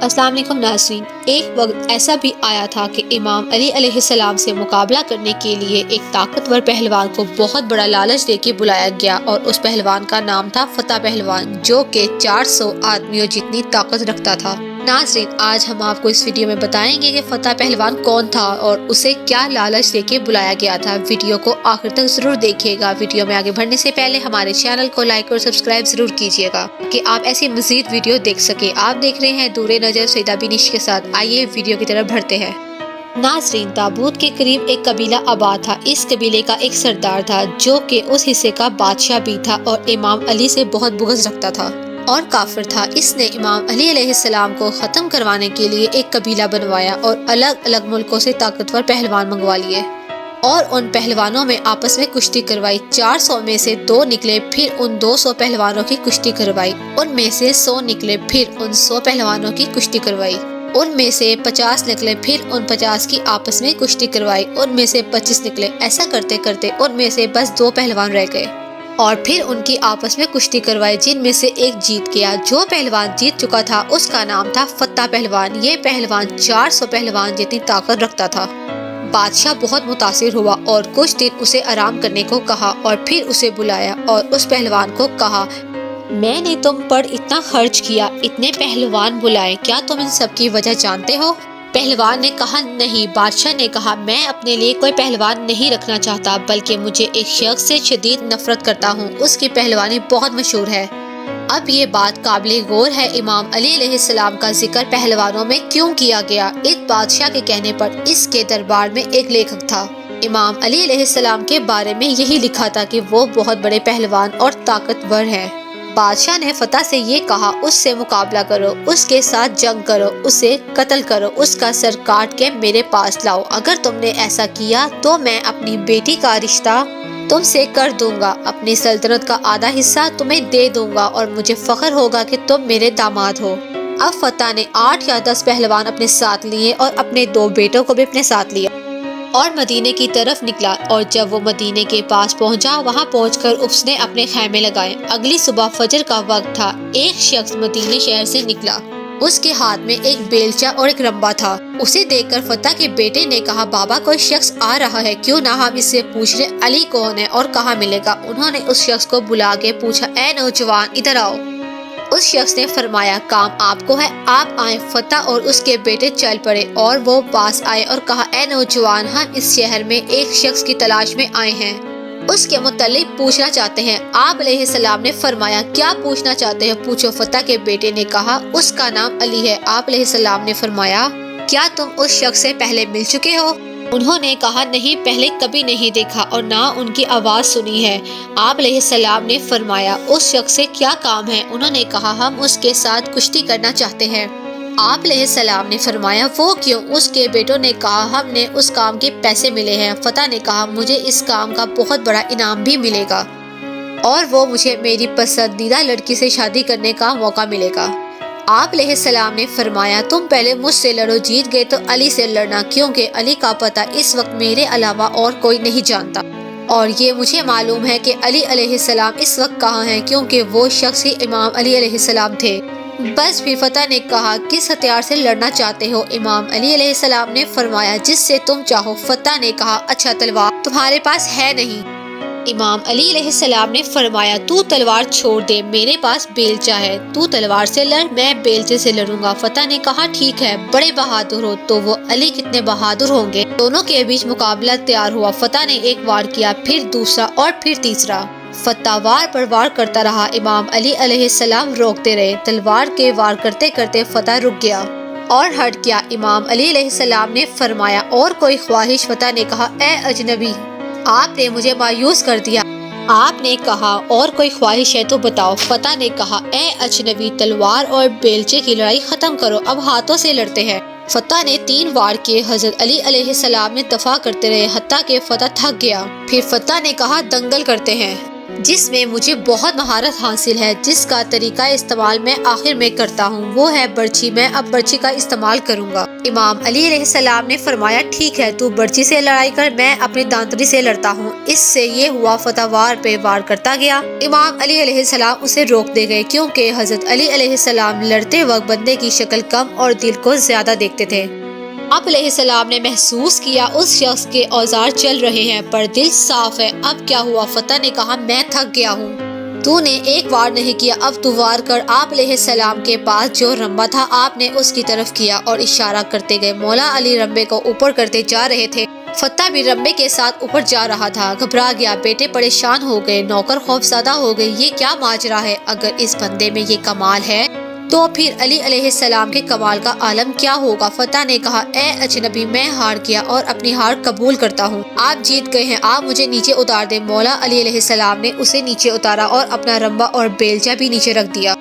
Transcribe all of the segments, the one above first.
अस्सलाम वालेकुम नाज़रीन। एक वक्त ऐसा भी आया था कि इमाम अली अलैहिस्सलाम से मुकाबला करने के लिए एक ताकतवर पहलवान को बहुत बड़ा लालच देके बुलाया गया और उस पहलवान का नाम था फतेह पहलवान, जो कि 400 आदमियों जितनी ताकत रखता था। नाज़रीन, आज हम आपको इस वीडियो में बताएंगे कि फतेह पहलवान कौन था और उसे क्या लालच देके बुलाया गया था। वीडियो को आखिर तक जरूर देखिएगा। वीडियो में आगे बढ़ने से पहले हमारे चैनल को लाइक और सब्सक्राइब जरूर कीजिएगा कि आप ऐसी मजीद वीडियो देख सके। आप देख रहे हैं दूरे नजर सईदा बिनिश के साथ। आइए वीडियो की तरफ बढ़ते हैं। नाज़रीन, ताबूत के करीब एक कबीला आबाद था। इस कबीले का एक सरदार था जो कि उस हिस्से का बादशाह भी था और इमाम अली से बहुत बुग़्ज़ रखता था और काफिर था। इसने इमाम अली अलैहिस्सलाम को ख़त्म करवाने के लिए एक कबीला बनवाया और अलग अलग मुल्कों से ताकतवर पहलवान मंगवा लिए और उन पहलवानों में आपस में कुश्ती करवाई। 400 में से 2 निकले, फिर उन 200 पहलवानों की कुश्ती करवाई। उनमें से 100 निकले, फिर उन 100 पहलवानों की कुश्ती करवाई। उनमें से 50 निकले, फिर उन 50 की आपस में कुश्ती करवाई। उनमें से 25 निकले। ऐसा करते करते उनमें से बस 2 पहलवान रह गए और फिर उनकी आपस में कुश्ती करवाई, जिनमें से एक जीत गया। जो पहलवान जीत चुका था उसका नाम था फतेह पहलवान। ये पहलवान 400 पहलवान जितनी ताकत रखता था। बादशाह बहुत मुतासिर हुआ और कुछ दिन उसे आराम करने को कहा और फिर उसे बुलाया और उस पहलवान को कहा, मैंने तुम पर इतना खर्च किया, इतने पहलवान बुलाए, क्या तुम इन सब की वजह जानते हो? पहलवान ने कहा, नहीं। बादशाह ने कहा, मैं अपने लिए कोई पहलवान नहीं रखना चाहता, बल्कि मुझे एक शख्स से शदीद नफरत करता हूँ। उसकी पहलवानी बहुत मशहूर है। अब ये बात काबिल गौर है, इमाम अली अलैहिस्सलाम का जिक्र पहलवानों में क्यों किया गया। इस बादशाह के कहने पर इसके दरबार में एक लेखक था। इमाम अली अलैहिस्सलाम के बारे में यही लिखा था कि वो बहुत बड़े पहलवान और ताकतवर हैं। बादशाह ने फतेह से ये कहा, उससे मुकाबला करो, उसके साथ जंग करो, उसे कत्ल करो, उसका सर काट के मेरे पास लाओ। अगर तुमने ऐसा किया तो मैं अपनी बेटी का रिश्ता तुमसे कर दूंगा, अपनी सल्तनत का आधा हिस्सा तुम्हें दे दूंगा और मुझे फख्र होगा कि तुम मेरे दामाद हो। अब फतेह ने 8 या 10 पहलवान अपने साथ लिए और अपने 2 बेटों को भी अपने साथ लिया और मदीने की तरफ निकला। और जब वो मदीने के पास पहुंचा, वहां पहुंचकर उसने अपने खैमे लगाए। अगली सुबह फजर का वक्त था। एक शख्स मदीने शहर से निकला। उसके हाथ में एक बेलचा और एक रंबा था। उसे देखकर फतेह के बेटे ने कहा, बाबा कोई शख्स आ रहा है, क्यों ना हम इससे पूछ ले अली कौन है और कहाँ मिलेगा। उन्होंने उस शख्स को बुला के पूछा, ए नौजवान, इधर आओ। उस शख्स ने फरमाया, काम आपको है, आप आए। फतेह और उसके बेटे चल पड़े और वो पास आए और कहा, ए नौजवान, हम इस शहर में एक शख्स की तलाश में आए हैं, उसके मुतालिक पूछना चाहते हैं। आप अलैहिस्सलाम ने फरमाया, क्या पूछना चाहते हैं, पूछो। फतेह के बेटे ने कहा, उसका नाम अली है। आप अलैहिस्सलाम ने फरमाया, क्या तुम उस शख्स से पहले मिल चुके हो? उन्होंने कहा, नहीं, पहले कभी नहीं देखा और ना उनकी आवाज़ सुनी है। आप अलैहिस्सलाम ने फरमाया, उस शख्स से क्या काम है? उन्होंने कहा, हम उसके साथ कुश्ती करना चाहते हैं। आप अलैहिस्सलाम ने फरमाया, वो क्यों? उसके बेटों ने कहा, हमने उस काम के पैसे मिले हैं। फतेह ने कहा, मुझे इस काम का बहुत बड़ा इनाम भी मिलेगा और वो मुझे मेरी पसंदीदा लड़की से शादी करने का मौका मिलेगा। आप अलैहिस्सलाम ने फरमाया, तुम पहले मुझसे लड़ो, जीत गए तो अली से लड़ना, क्योंकि अली का पता इस वक्त मेरे अलावा और कोई नहीं जानता और ये मुझे मालूम है कि अली अलैहिस्सलाम इस वक्त कहाँ हैं, क्योंकि वो शख्स ही इमाम अली अलैहिस्सलाम थे। बस फिर फतेह ने कहा, किस हथियार से लड़ना चाहते हो? इमाम अली अलैहिस्सलाम ने फरमाया, जिससे तुम चाहो। फतेह ने कहा, अच्छा, तलवार तुम्हारे पास है नहीं? इमाम अली अलैहिस्सलाम ने फरमाया, तू तलवार छोड़ दे, मेरे पास बेलचा है, तू तलवार से लड़, मैं बेलचे से लड़ूंगा। फतेह ने कहा, ठीक है, बड़े बहादुर हो। तो वो अली कितने बहादुर होंगे। दोनों के बीच मुकाबला तैयार हुआ। फतेह ने एक वार किया, फिर दूसरा और फिर तीसरा। फतेह वार पर वार करता रहा। इमाम अली अलैहिस्सलाम रोकते रहे। तलवार के वार करते करते फतेह रुक गया और हट गया। इमाम अली अलैहिस्सलाम ने फरमाया, और कोई ख्वाहिश? फतेह ने कहा, ए अजनबी, आपने मुझे मायूस कर दिया। आपने कहा, और कोई ख्वाहिश है तो बताओ। फतेह ने कहा, ए अजनबी, तलवार और बेलचे की लड़ाई खत्म करो, अब हाथों से लड़ते हैं। फतेह ने 3 वार किए। हजरत अली अलैहिस्सलाम ने दफा करते रहे, हत्ता के फतेह थक गया। फिर फतेह ने कहा, दंगल करते हैं। جس میں مجھے بہت مہارت حاصل ہے، جس کا طریقہ استعمال میں آخر میں کرتا ہوں، وہ ہے برچھی۔ میں اب برچھی کا استعمال کروں گا۔ امام علی علیہ السلام نے فرمایا ٹھیک ہے، تو برچھی سے لڑائی کر، میں اپنی دانتری سے لڑتا ہوں۔ اس سے یہ ہوا فتح وار پہ وار کرتا گیا۔ امام علی علیہ السلام اسے روکتے گئے کیونکہ حضرت علی علیہ السلام لڑتے وقت بندے کی شکل کم اور دل کو زیادہ دیکھتے تھے۔ آپ علیہ السلام نے محسوس کیا اس شخص کے اوزار چل رہے ہیں پر دل صاف ہے۔ اب کیا ہوا؟ فتح نے کہا میں تھک گیا ہوں، تو نے ایک وار نہیں کیا، اب تو وار کر۔ آپ علیہ السلام کے پاس جو رمبا تھا آپ نے اس کی طرف کیا اور اشارہ کرتے گئے۔ مولا علی رمبے کو اوپر کرتے جا رہے تھے، فتح بھی رمبے کے ساتھ اوپر جا رہا تھا۔ گھبرا گیا، بیٹے پریشان ہو گئے، نوکر خوفزدہ ہو گئے، یہ کیا ماجرا ہے؟ اگر اس بندے میں یہ کمال ہے تو پھر علی علیہ السلام کے کمال کا عالم کیا ہوگا؟ فتح نے کہا اے اجنبی، میں ہار گیا اور اپنی ہار قبول کرتا ہوں۔ آپ جیت گئے ہیں، آپ مجھے نیچے اتار دیں۔ مولا علی علیہ السلام نے اسے نیچے اتارا اور اپنا رمبا اور بیلچہ بھی نیچے رکھ دیا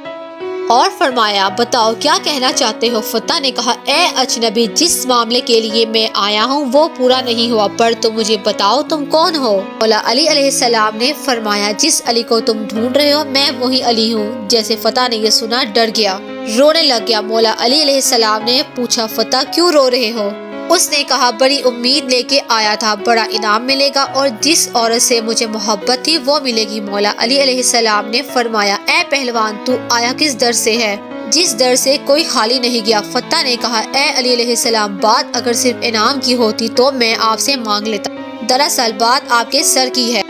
اور فرمایا بتاؤ کیا کہنا چاہتے ہو؟ فتح نے کہا اے اجنبی، جس معاملے کے لیے میں آیا ہوں وہ پورا نہیں ہوا، پر تم مجھے بتاؤ تم کون ہو؟ مولا علی علیہ السلام نے فرمایا جس علی کو تم ڈھونڈ رہے ہو میں وہی علی ہوں۔ جیسے فتح نے یہ سنا ڈر گیا، رونے لگ گیا۔ مولا علی علیہ السلام نے پوچھا فتح کیوں رو رہے ہو؟ اس نے کہا بڑی امید لے کے آیا تھا، بڑا انعام ملے گا اور جس عورت سے مجھے محبت تھی وہ ملے گی۔ مولا علی علیہ السلام نے فرمایا اے پہلوان، تو آیا کس در سے ہے؟ جس در سے کوئی خالی نہیں گیا۔ فتح نے کہا اے علی علیہ السلام، بات اگر صرف انعام کی ہوتی تو میں آپ سے مانگ لیتا، دراصل بات آپ کے سر کی ہے۔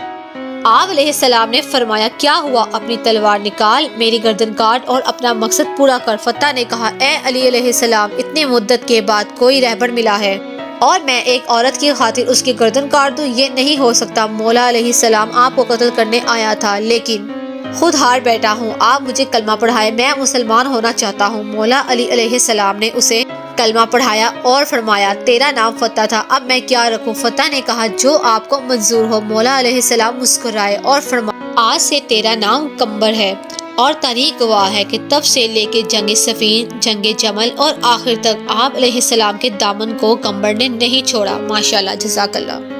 آپ علیہ السلام نے فرمایا کیا ہوا؟ اپنی تلوار نکال، میری گردن کاٹ اور اپنا مقصد پورا کر۔ فتح نے کہا اے علی علیہ السلام، اتنی مدت کے بعد کوئی رہبر ملا ہے اور میں ایک عورت کی خاطر اس کی گردن کاٹ دوں؟ یہ نہیں ہو سکتا۔ مولا علیہ السلام آپ کو قتل کرنے آیا تھا لیکن خود ہار بیٹھا ہوں، آپ مجھے کلمہ پڑھائے، میں مسلمان ہونا چاہتا ہوں۔ مولا علی علیہ السلام نے اسے کلمہ پڑھایا اور فرمایا تیرا نام فتح تھا، اب میں کیا رکھوں؟ فتح نے کہا جو آپ کو منظور ہو۔ مولا علیہ السلام مسکرائے اور فرمایا آج سے تیرا نام کمبر ہے، اور تاریخ گواہ ہے کہ تب سے لے کے جنگ صفین، جنگ جمل اور آخر تک آپ علیہ السلام کے دامن کو کمبر نے نہیں چھوڑا۔ ماشاءاللہ، جزاک اللہ۔